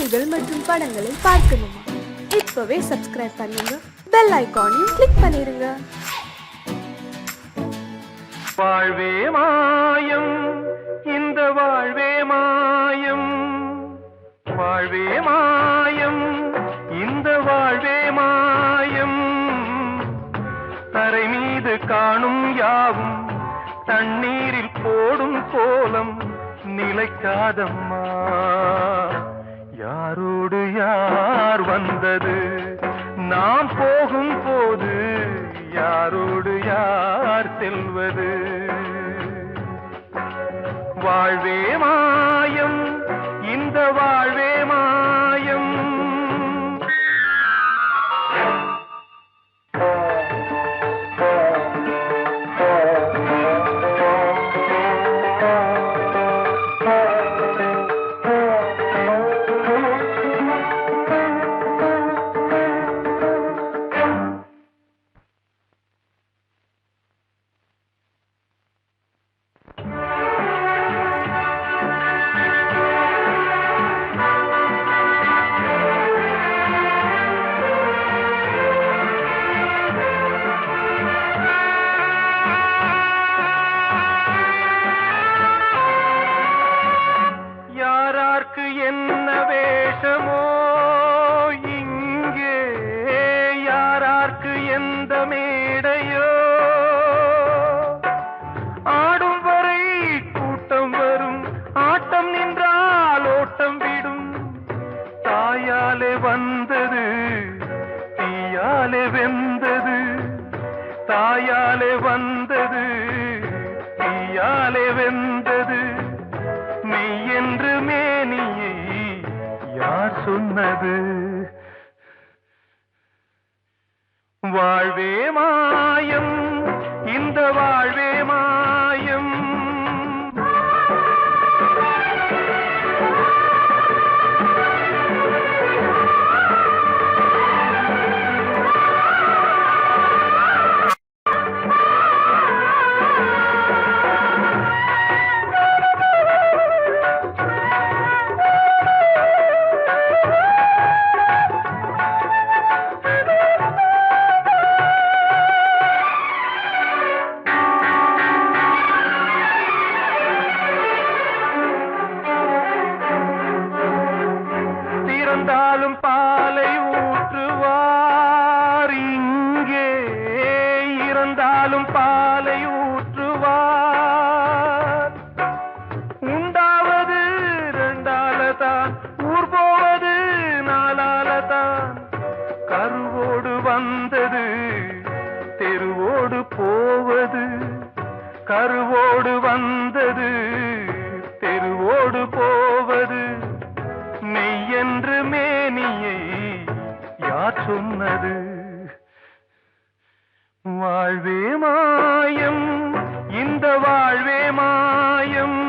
பாடல்கள் மற்றும் படங்களை பார்க்கணுமா? இப்பவே சப்ஸ்கிரைப் பண்ணுங்க, பெல் ஐகானையும் கிளிக் பண்ணிருங்க. வாழ்வே மாயம், இந்த வாழ்வே மாயம், வாழ்வே மாயம், இந்த வாழ்வே மாயம். தரை மீது காணும் யாவும் தண்ணீரில் போடும் கோலம் நிலைக்காதம்மா. யாரோடு யார் வந்தது நாம் போகும் போது, யாரோடு யார் செல்வது? வாழ்வே மாயம், இந்த வாழ்வே மாயம். என்ன வேஷமோ இங்கே, யாரார்க்கு எந்த மேடையோ, ஆடும் வரை கூட்டம் வரும், ஆட்டம் நின்றால் ஓட்டம் விடும். தாயாலே வந்தது தீயாலே வெந்தது, தாயாலே வந்தது தீயாலே வெந்தது. மெய் என்று மேனியை யார் சொன்னது? வாழ்வே மாயம், இந்த வாழ்வே மாயம். இறந்தாலும் பாலை ஊற்றுவார் இங்கே, இறந்தாலும் பாலை ஊற்றுவார். உண்டாவது ரெண்டாலதான், ஊர் போவது நாலாலதான். கருவோடு வந்தது தெருவோடு போவது, கருவோடு வந்தது தெருவோடு போவது. மெய் என்று மேனியை யார் சொன்னது? வாழ்வே மாயம், இந்த வாழ்வே மாயம்.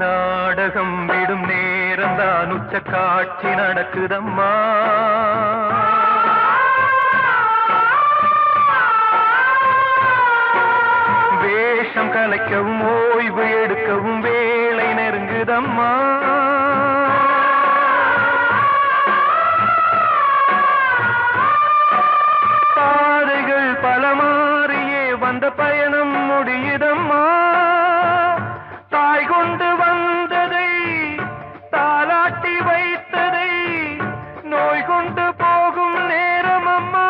நாடகம் விடும் நேரம்தான் உச்ச காட்சி நடக்குதம்மா. வேஷம் கலைக்கவும் ஓய்வு எடுக்கவும் வேளை நெருங்குதம்மா. பாதைகள் பல மாறியே வந்த பயணம் முடியுதம்மா. தாய் கொண்டு வந்ததை தாலாட்டி வைத்ததை நோய் கொண்டு போகும் நேரம் அம்மா.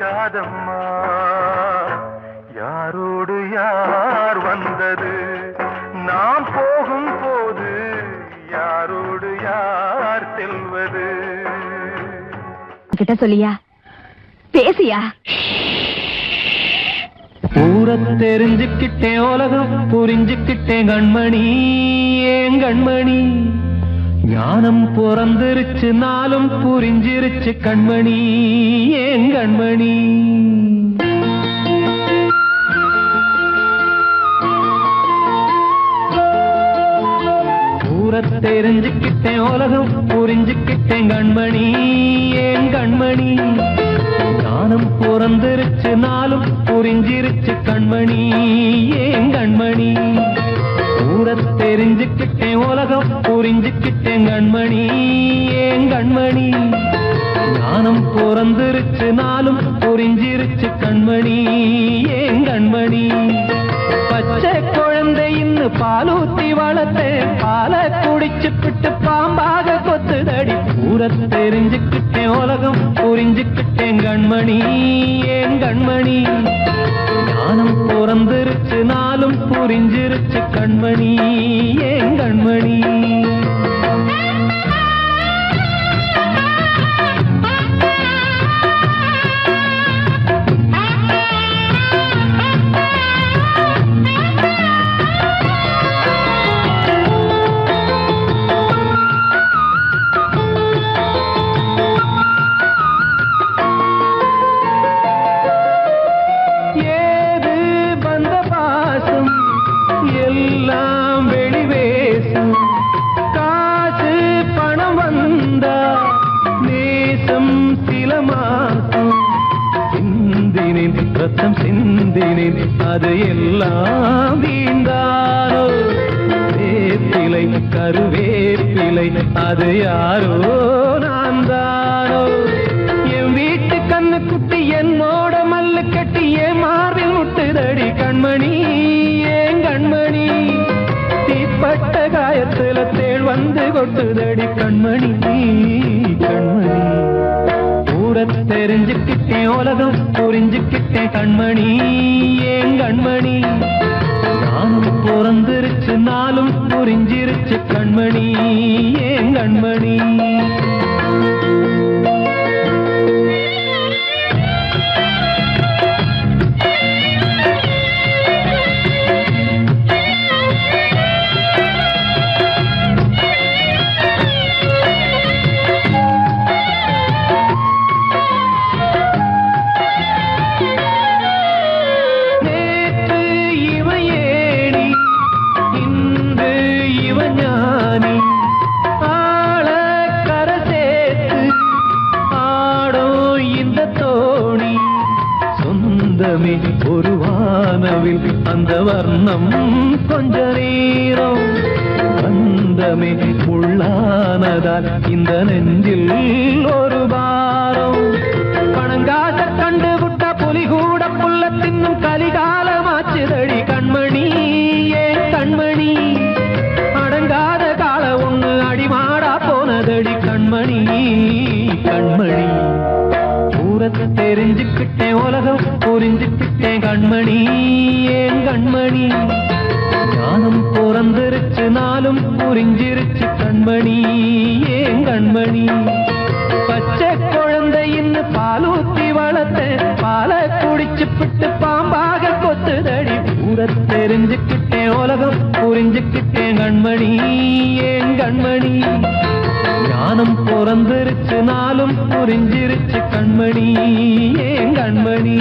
நிற்காதம்மா யாரோடு யார் வந்தது நாம் போகும் போது யாரோடு யார் செல்வது கிட்ட சொல்லியா பேசியா ஊரை தெரிஞ்சுக்கிட்டேன் உலகம் புரிஞ்சுக்கிட்டேன் கண்மணி ஏன் கண்மணி ஞானம் பிறந்திருச்சு நாளும் புரிஞ்சிருச்சு கண்மணி ஏன் கண்மணி ஊரை தெரிஞ்சுக்கிட்டேன் உலகம் புரிஞ்சுக்கிட்டேன் கண்மணி ஏன் கண்மணி ஞானம் பிறந்திருச்சு நாளும் புரிஞ்சிருச்சு கண்மணி ஏன் கண்மணி ஊரை தெரிஞ்சுக்கிட்டேன் உலகம் புரிஞ்சுக்கிட்டேன் கண்மணி ஏன் கண்மணி ஞானம் பிறந்திருச்சு நாளும் புரிஞ்சிருச்சு கண்மணி ஏன் கண்மணி பச்சை குழந்தை இன்னும் பாலூத்தி வளர்த்தேன் பாலை குடிச்சுப்பிட்டு பாம்பாக கொத்துதடி ஊரை தெரிஞ்சுக்கிட்டேன் உலகம் புரிஞ்சுக்கிட்டேன் கண்மணி ஏன் கண்மணி ஞானம் பிறந்திருச்சு நாளும் புரிஞ்சிருச்சு கண்மணி ஏன் கண்மணி ரத்தம் சிந்தினேன் அது எல்லாம் வீண்டானோ வேப்பிலை கருவேப்பிலை அது யாரோ நான் தானோ என் வீட்டு கண்ணு குட்டி என்னோட மல்லு கட்டி என் மார்பில் முட்டுதடி கண்மணி ஏன் கண்மணி தீப்பட்ட காயத்துல தேள் வந்து கொட்டுதடி கண்மணி கண்மணி ஊரை தெரிஞ்சுக்கிட்டேன் உலகம் புரிஞ்சுக்கிட்டேன் கண்மணி ஏன் கண்மணி நானும் பிறந்திருச்சு நாளும் புரிஞ்சிருச்சு கண்மணி ஏன் கண்மணி ஒரு வானவில் அந்த வர்ணம் கொஞ்ச நேரம் வந்தமே உள்ளானதால் இந்த நெஞ்சில் ஒரு பாரம் பணங்காச கண்டு விட்ட புலி கூட புல்ல தின்னும் கலிகாலமாச்சுதடி கண்மணி ஏன் கண்மணி அடங்காத கால ஒண்ணு அடிமாடா போனதடி கண்மணி கண்மணி தெரிஞ்சுக்கிட்டேன் உலகம் புரிஞ்சுக்கிட்டேன் கண்மணி ஏன் கண்மணி ஞானம் பிறந்திருச்சு நாளும் புரிஞ்சிருச்சு கண்மணி ஏன் கண்மணி பச்சை குழந்தை இன்னும் பாலூத்தி வளர்த்தேன் பாலை குடிச்சுப்பிட்டு பாம்பாக கொத்துதடி ஊரை தெரிஞ்சுக்கிட்டேன் உலகம் புரிஞ்சுக்கிட்டேன் கண்மணி ஏன் கண்மணி ஞானம் பிறந்திருச்சு நாளும் புரிஞ்சிருச்சு கண்மணி ஏன் கண்மணி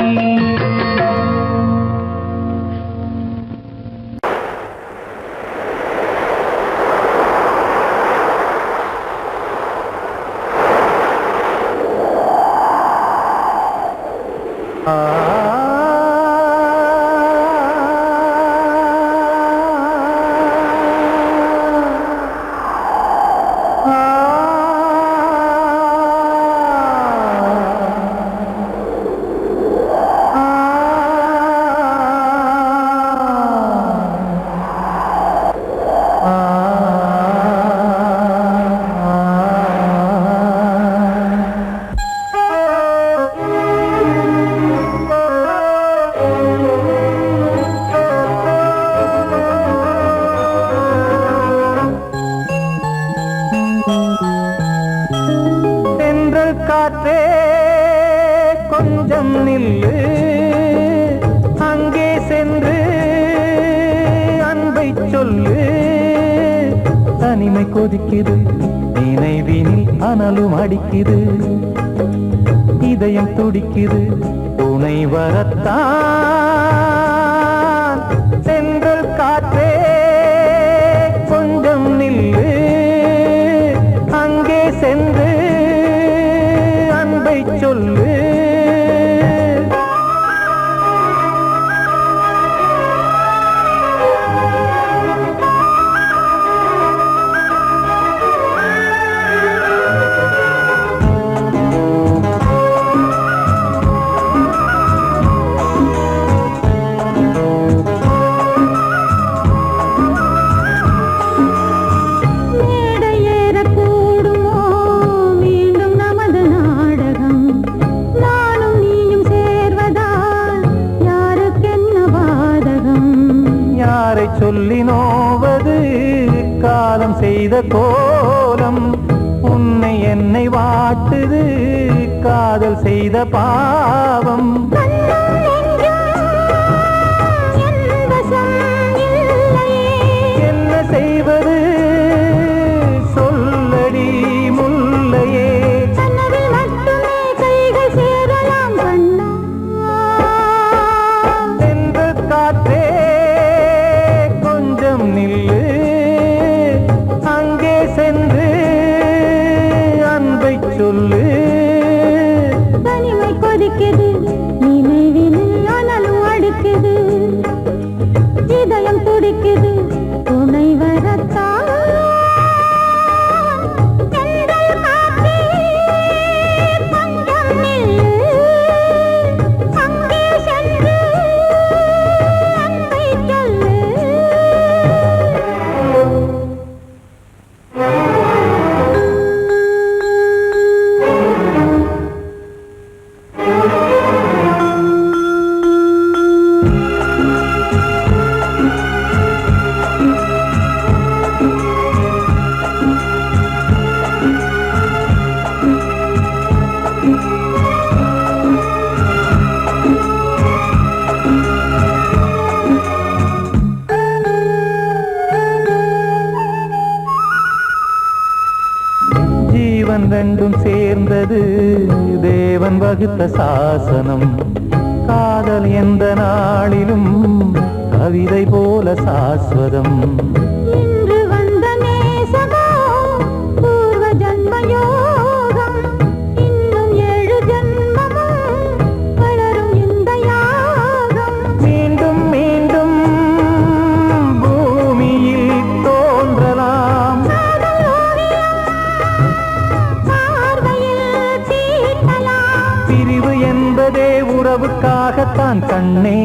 தென்றல் காற்றே கொஞ்சம் நில்லு, அங்கே சென்று அன்பை சொல்லு. தனிமை கொதிக்குது, நினைவினில் அனலும் அடிக்குது, இதயம் துடிக்குது, துணை வரத்தான். தென்றல் காற்றே கொஞ்சம் நில்லு, அங்கே சென்று அன்பை சொல்லு. சொல்லி நோவது காலம் செய்த கோலம், உன்னை என்னை வாட்டுது காதல் செய்த பாவம். என்ன செய்வது சொல்லடி முல்லையே, என்ற காற்றே நில்லு, அங்கே சென்று அன்பை சொல்லு. தனிமை கொதிக்குது, நினைவினில் அனலும் அடிக்குது, இதயம் துடிக்குது, துணை வரத்தான். தென்றல் காற்றே கொஞ்சம் நில்லு, அங்கே சென்று அன்பை சொல்லு. ஜீவன் ரெண்டும் சேர்ந்தது தேவன் வகுத்த சாசனம், காதல் எந்த நாளிலும் கவிதை போல சாஸ்வதம். இன்று வந்த நேசமோ பூர்வ ஜன்ம யோகம், இன்னும் 7 ஜன்மமும் வளரும் இந்த யாகம். மீண்டும் மீண்டும் பூமியில் தோன்றலாம், பிரிவு என்பதே உறவுக்காகத்தான் கண்ணே.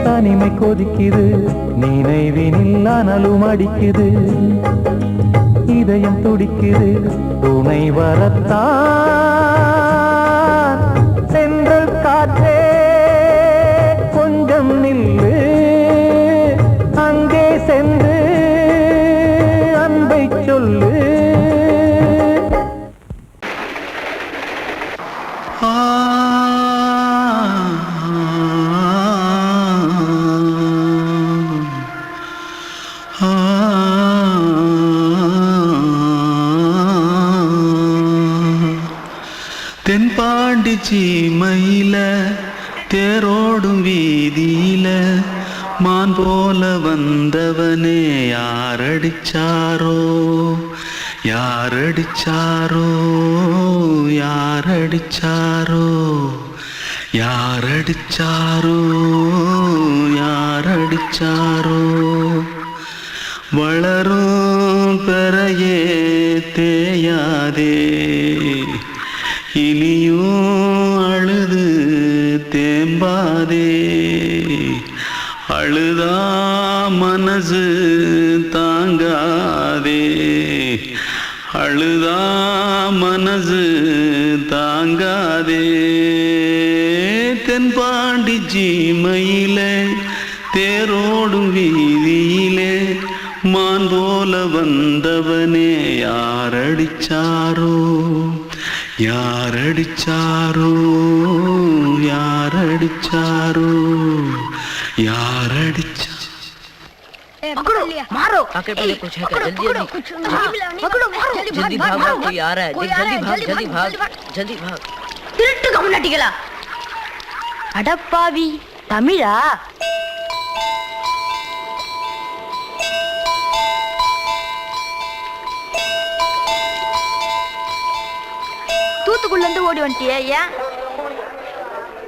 தனிமை கொதிக்குது, நினைவினில் அனலும் அடிக்குது, இதயம் துடிக்குது, துணை வரத்தான். தென்றல் காற்றே கொஞ்சம் நில்லு, அங்கே சென்று அன்பை சொல்லு. தென்பாண்டி சீமையில தேரோடும் வீதியில மான் போல வந்தவனே யாரடிச்சாரோ யாரடிச்சாரோ யாரடிச்சாரோ யாரடிச்சாரோ யாரடிச்சாரோ. வளரும் பெறையே தேயாதே, இனியும் அழுது தேம்பாதே, அழுதா மனசு தாங்காதே, அழுதா மனசு தாங்காதே. தென்பாண்டி ஜீமையிலே தேரோடும் வீதியிலே மான் போல வந்தவனே யாரடிச்சாரோ யாரடிச்சாரோ யாரடிச்சாரோ யாரடிச்சா पकड़ो मारो आके पहले कुछ है क्या जल्दी पकड़ो मारो जल्दी भाग भाग कोई आ रहा है जल्दी भाग जल्दी भाग திருட்டு கம்முனட்டிகளா அடப்பாவி தமிழா தூத்துக்குள்ள இருந்து ஓடி வந்துட்டியா ஏன்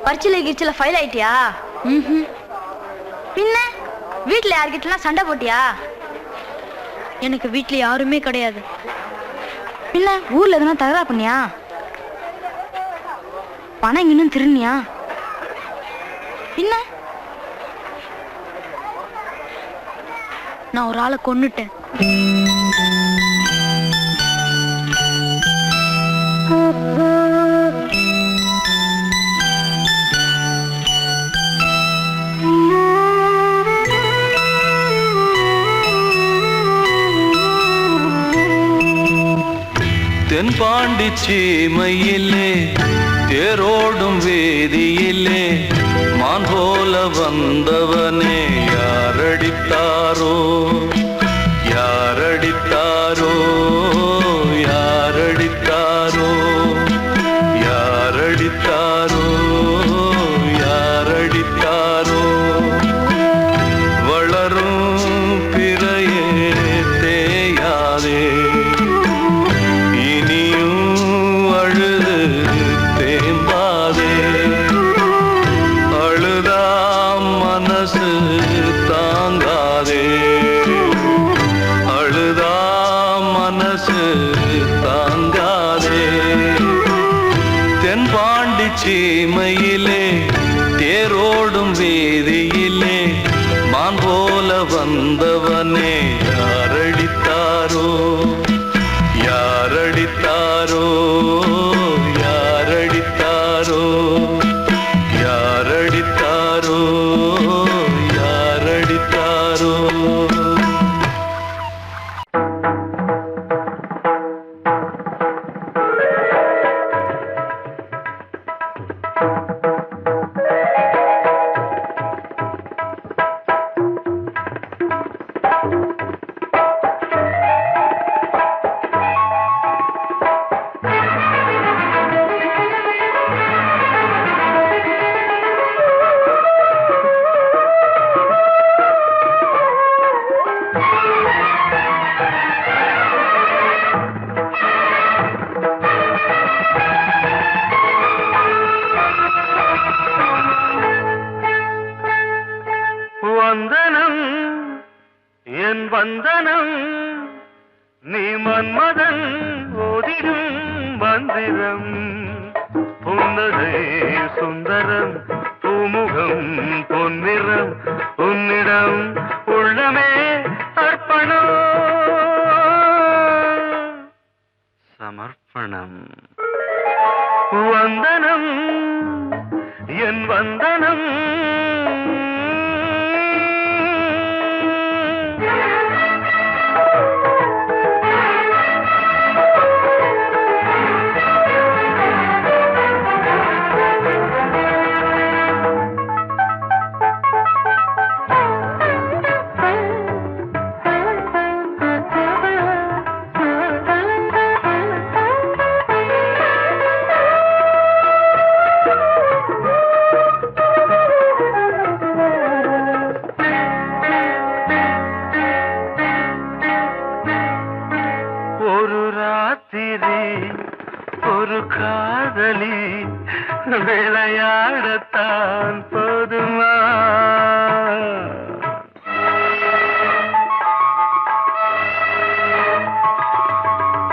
பரிச்சையில கிரிச்சில ஃபைல் ஆயிட்டியா பின்ன வீட்டுல யார்கிட்டலாம் சண்டை போட்டியா எனக்கு வீட்டுல யாருமே கிடையாது பின்ன ஊர்ல எதுனா தகரா பண்ணியா பணம் இன்னும் திருநியா பின்ன நான் ஒரு ஆளை கொன்னுட்டேன் தென்பாண்டி சீமையிலே தேரோடும் வேதியிலே மான் போல வந்தவனே யாரடித்தாரோ யாரடித்தாரோ யாரடித்தாரோ யாரடித்தாரோ யாரடித்தாரோ வளரும் பிறையே தேயாதே சீமையிலே தேரோடும் வேதியிலே மான் போல வந்தவனே யாரடித்தாரோ யாரடித்தாரோ யாரடித்தாரோ யாரடித்தாரோ யாரடித்தாரோ வந்தனம் என் வந்தனம் நீ மன்மதன் ஓதிடும் மந்திரம் புன்னகை சுந்தரம் பூமுகம் பொன்னிறம் உன்னிடம் உள்ளமே அர்ப்பணம் சமர்ப்பணம் வந்தனம் என் வந்தனம் ஒரு காதலி விளையாடத்தான் போதுமா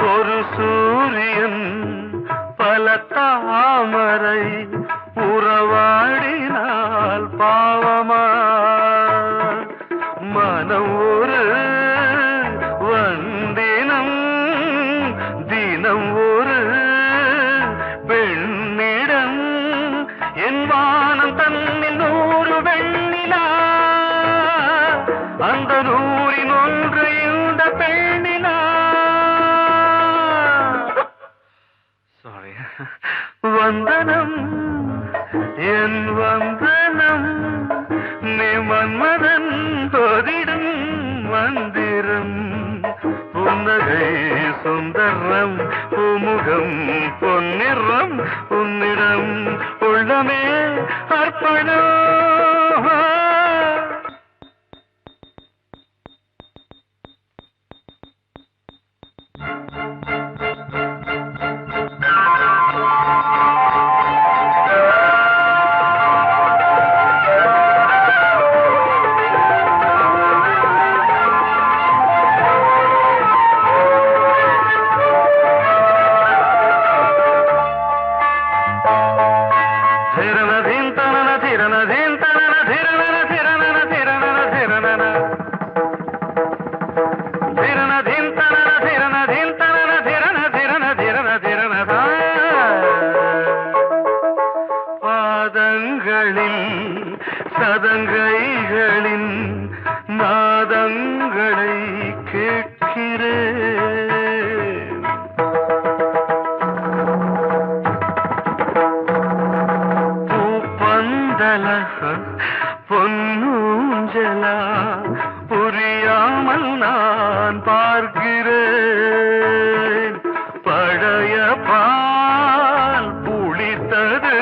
ஒரு சூரியன் பல தாமரை உறவாடினால் பாவமா மனம் ஒரு வந்தினம் தினம் ஒரு பெண்ணிடம் என் வானம் அந்த நூறின் ஒன்று இந்த பெண்ணினா. சாரி. வந்தனம் என் வந்தனம் நீ மன்மதன் போதிடும் மந்திரம். புன்னகை சுந்தரம் பூமுகம் பொன்னிறம் உன்னிடம் உள்ளமே அர்ப்பணம். சதங்கைகளின் நாதங்களை கேட்கிறேன். பூப்பந்தல பொன்னூஞ்சல புரியாமல் நான் பார்க்கிறேன். பழைய பால் புளித்தது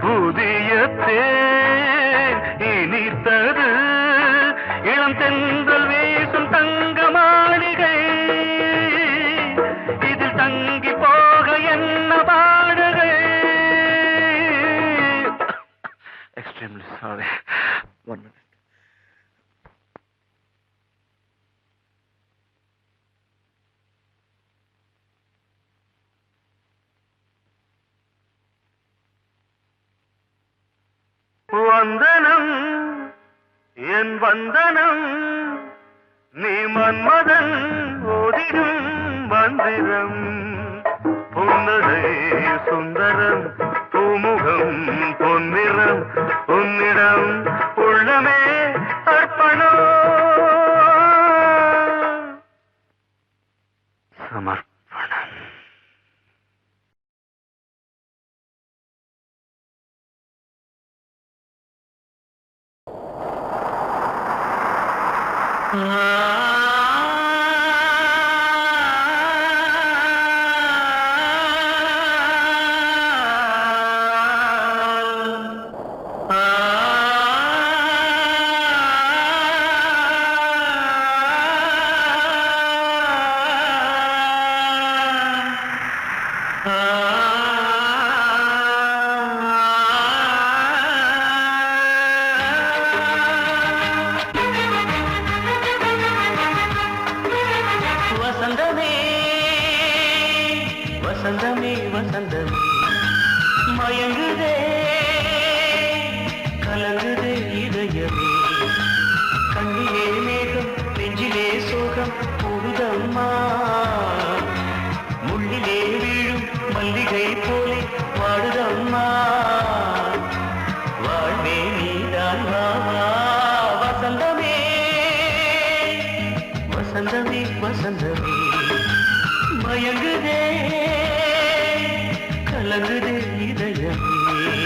புதிய தேன் இனித்தது. இளம் தென்றல் வீசும் தங்க மாளிகை இதில் தங்கி போக என்ன பாடுகை. Extremely sorry. 1 minute. வந்தனம் என் வந்தனம் நீ மன்மதன் ஓதிடும் மந்திரம். புன்னகை சுந்தரம் பூமுகம் பொன்னிறம் உன்னிடம் உள்ளமே அர்ப்பணம் சமர்ப்பணம். வசந்தமே வசந்தமே வசந்தமே மயங்குதே கலங்குதே இதயமே. கண்ணிலே மேகம் நெஞ்சிலே சோகம் கூடுதம்மா. முள்ளிலே வீழும் மல்லிகை போலே வாடுதம்மா. வாழ்வே நீதான் வாவா. வசந்தமே வசந்தமே வசந்தமே மயங்குதே கலங்குதே இதயமே.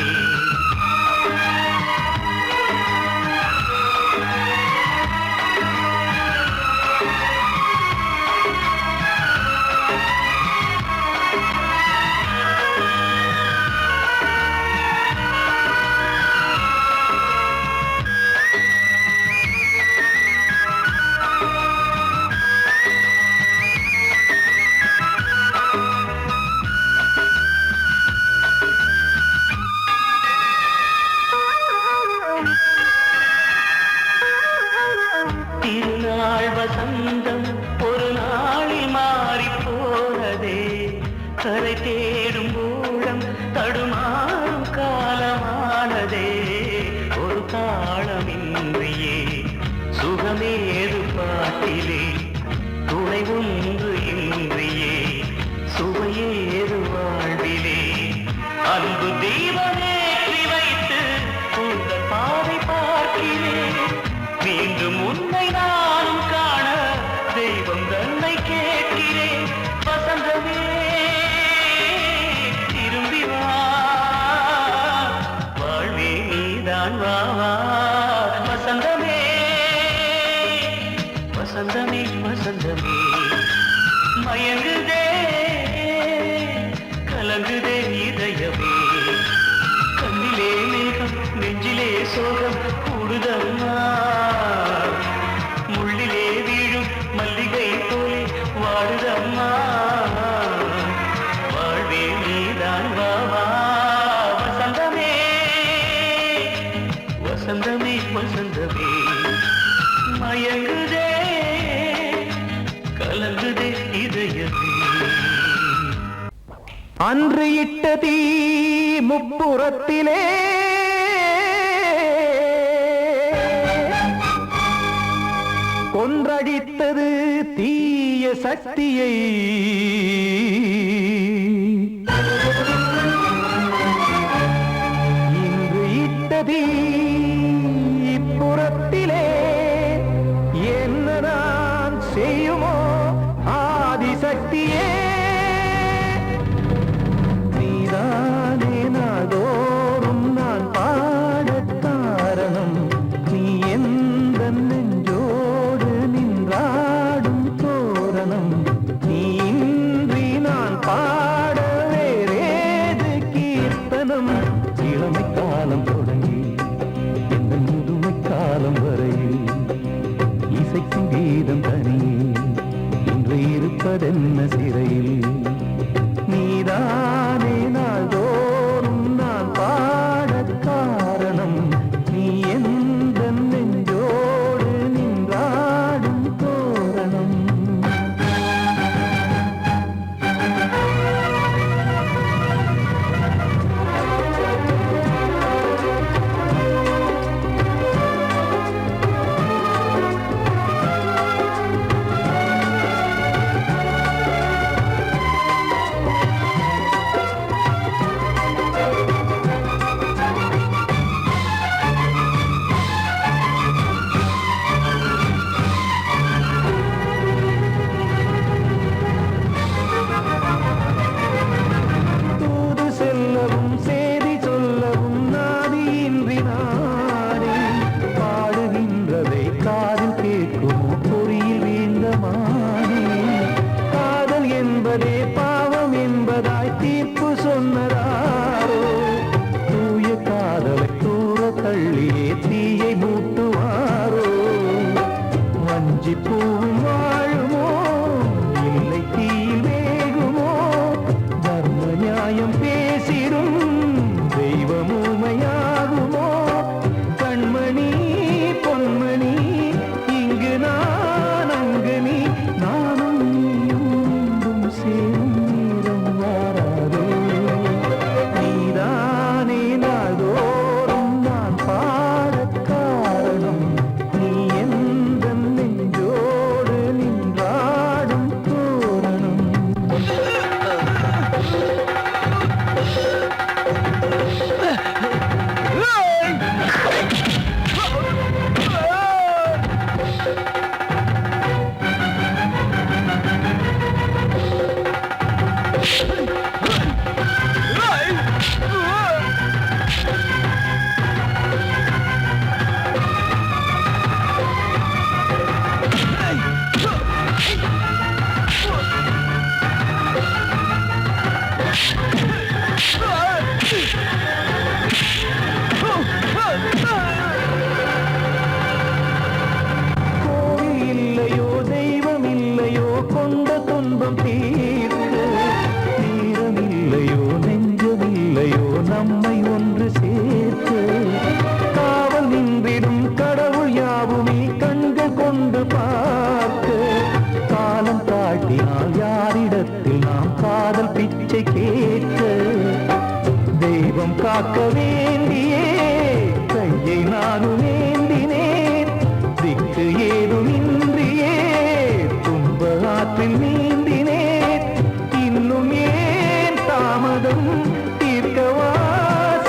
மயங்குதே கலங்குதே இதயமே கண்ணிலே மேகம் நெஞ்சிலே சோகம் கூடுதம்மா முள்ளிலே வீழும் மல்லிகை போலே வாடுதம்மா வாழ்வே நீதான் வாவா வசந்தமே வசந்தமே வசந்தமே மயங்குதே கலங்குதே இதயமே அன்று இட்ட தீ முப்புறத்திலே கொன்றடித்தது தீய சக்தியை இன்று இட்ட தீ இப்புறத்திலே என்ன நான் செய்யுமோ ஆதிசக்தியே நீதானே நாடோறும் நான் பாடக் காரணம் நீ எந்த நெஞ்சோடு நின்றாடும் தோரணம் நீ இன்றி நான் பாட வேறேது கீர்த்தனம் இளமை காலம் தொடங்கி எந்த முதுமை காலம் வரையில் இசைக்கும் கீதம் தனியே இன்று இருப்பதென்ன சிறையில் நீதானே நாள்தோறும் நான் பாடக் காரணம் நீ எந்த நெஞ்சோடு நின்றாடும் தோரணம் தூது செல்லவும் சேதி சொல்லவும் நாதியின்றி நானே பாடுகின்றதை காதில் கேட்குமோ பொறியில் வீழ்ந்த மானே காதல் என்பதே பாவம் என்பதாய் தீர்ப்பு சொன்னதாரோ தூய காதலை தூர தள்ளியே தீயை மூட்டுவாரோ வஞ்சி பூவும் வாழுமோ இல்லை தீயில் வேகுமோ தர்ம நியாயம் பேசிடும் தெய்வமுமையாகுமோ கண்மணி பொன்மணி இங்கு நான் அங்கு நீ நானும் நீயும் மீண்டும் சேரும் நேரம் வாராதோ நீதானே நாள்தோறும் நான் பாடக் காரணம் நீ எந்த நெஞ்சோடு நின்றாடும் தோரணம் கோவில் இல்லையோ தெய்வம் இல்லையோ கொண்ட துன்பம் தீர்க்க நேரம் இல்லையோ நெஞ்சமில்லையோ நம்மை ஒன்று சேர்க்க காவல் நின்றிடும் கடவுள் யாவுமே கண்கள் கொண்டு பார்க்க காலம் காட்டினால் யாரிடத்தில் நாம் காதல் பிச்சை கேட்க தெய்வம் காக்க வேண்டியே கையை நானும் ஏந்தினேன் திக்கு ஏதுமின்றியே துன்ப ஆற்றில் நீந்தினேன் இன்னும் ஏன் தாமதம் தீர்க்கவா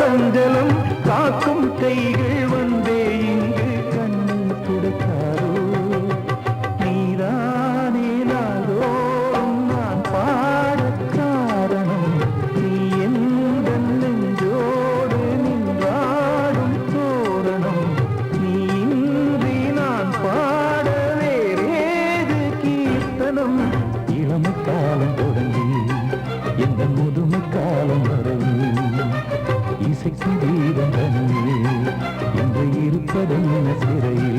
சஞ்சலம் காக்கும் கைகள் வந்தே இங்கு கண்ணை துடைக்காரோ நீதானே நாள்தோறும் நான் பாடக் காரணம் நீ எந்த நெஞ்சோடு நின்றாடும் தோரணம் நீ இன்றி நான் பாட வேறேது கீர்த்தனம் இளமை இசைக்கும் வீரம் தனியே என்று இருப்பதென்ன சிறையே